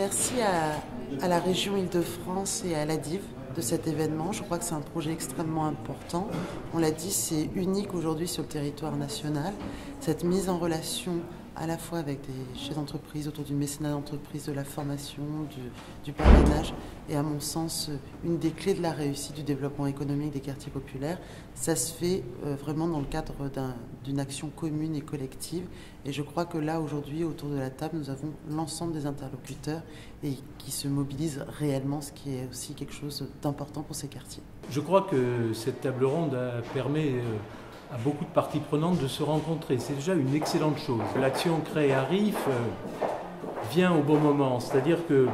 Merci à la région Île-de-France et à l'ADIV de cet événement. Je crois que c'est un projet extrêmement important. On l'a dit, c'est unique aujourd'hui sur le territoire national. Cette mise en relation à la fois avec des chefs d'entreprise, autour du mécénat d'entreprise, de la formation, du parrainage, et à mon sens, une des clés de la réussite du développement économique des quartiers populaires. Ça se fait vraiment dans le cadre d'une action commune et collective. Et je crois que là, aujourd'hui, autour de la table, nous avons l'ensemble des interlocuteurs et qui se mobilisent réellement, ce qui est aussi quelque chose d'important pour ces quartiers. Je crois que cette table ronde permet à beaucoup de parties prenantes de se rencontrer. C'est déjà une excellente chose. L'action Créarif vient au bon moment. C'est-à-dire que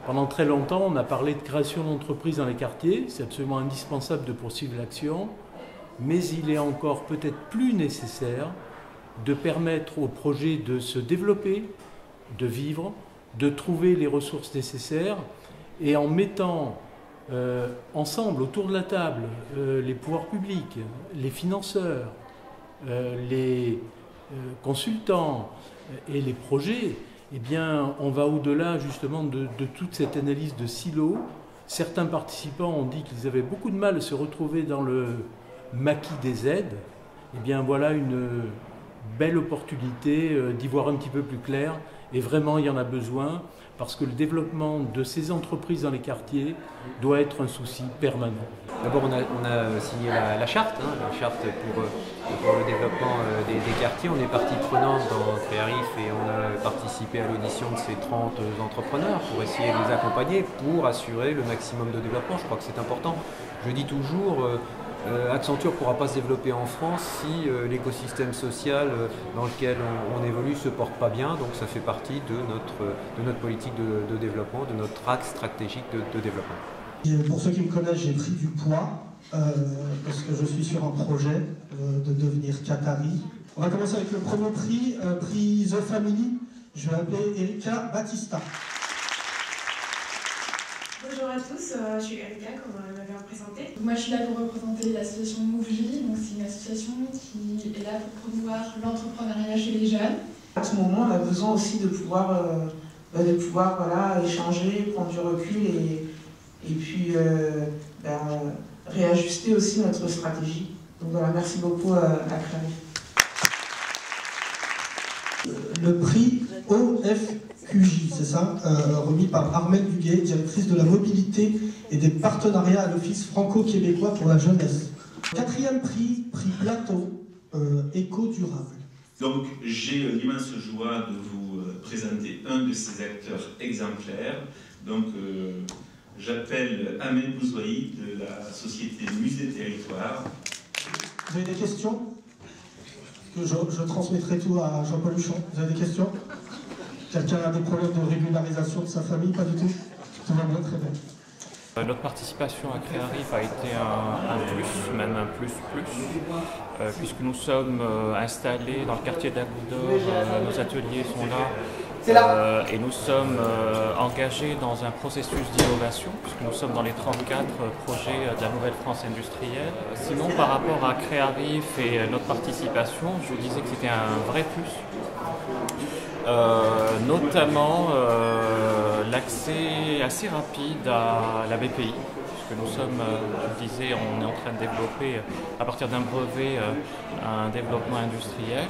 pendant très longtemps, on a parlé de création d'entreprises dans les quartiers. C'est absolument indispensable de poursuivre l'action. Mais il est encore peut-être plus nécessaire de permettre au projet de se développer, de vivre, de trouver les ressources nécessaires. Et en mettant ensemble, autour de la table, les pouvoirs publics, les financeurs, les consultants et les projets, eh bien, on va au-delà justement de toute cette analyse de silos. Certains participants ont dit qu'ils avaient beaucoup de mal à se retrouver dans le maquis des aides. Eh bien, voilà une belle opportunité d'y voir un petit peu plus clair. Et vraiment, il y en a besoin, parce que le développement de ces entreprises dans les quartiers doit être un souci permanent. D'abord, on a signé la charte, la charte pour le développement des quartiers. On est partie prenante dans Créarif et on a participé à l'audition de ces 30 entrepreneurs pour essayer de les accompagner, pour assurer le maximum de développement. Je crois que c'est important. Je dis toujours, Accenture ne pourra pas se développer en France si l'écosystème social dans lequel on évolue ne se porte pas bien. Donc ça fait partie de notre politique de développement, de notre axe stratégique de développement. Pour ceux qui me connaissent, j'ai pris du poids parce que je suis sur un projet de devenir Qatari. On va commencer avec le premier prix, prix The Family. Je vais appeler Erika Batista. Bonjour à tous, je suis Erika, comme on m'avait représenté. Moi je suis là pour représenter l'association MoveJ, donc c'est une association qui est là pour promouvoir l'entrepreneuriat chez les jeunes. À ce moment, on a besoin aussi de pouvoir voilà, échanger, prendre du recul et puis réajuster aussi notre stratégie. Donc voilà, merci beaucoup à Créarif. Le prix OFQJ, c'est ça, remis par Armelle Duguay, directrice de la mobilité et des partenariats à l'Office franco-québécois pour la jeunesse. Quatrième prix, prix Plateau, éco-durable. Donc j'ai l'immense joie de vous présenter un de ces acteurs exemplaires. Donc j'appelle Amel Bouzouaï de la société Musée Territoire. Vous avez des questions? Je transmettrai tout à Jean-Paul Huchon. Vous avez des questions? Quelqu'un a des problèmes de régularisation de sa famille? Pas du tout? Tout va bien, très bien. Notre participation à Créarif a été un plus, même un plus, puisque nous sommes installés dans le quartier d'Agoudor, nos ateliers sont là, et nous sommes engagés dans un processus d'innovation, puisque nous sommes dans les 34 projets de la Nouvelle France industrielle. Sinon, par rapport à Créarif et notre participation, je vous disais que c'était un vrai plus. Notamment l'accès assez rapide à la BPI, puisque nous sommes, je le disais, on est en train de développer à partir d'un brevet un développement industriel.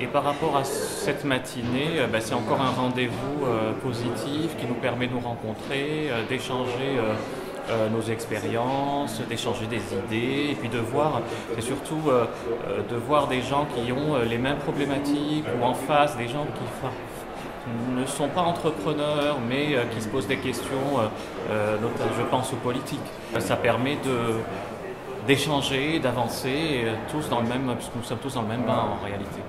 Et par rapport à cette matinée, c'est encore un rendez-vous positif qui nous permet de nous rencontrer, d'échanger nos expériences, d'échanger des idées, et puis de voir, c'est surtout de voir des gens qui ont les mêmes problématiques, ou en face des gens qui ne sont pas entrepreneurs, mais qui se posent des questions, notamment, je pense aux politiques. Ça permet d'échanger, d'avancer, tous dans le même, puisque nous sommes tous dans le même bain en réalité.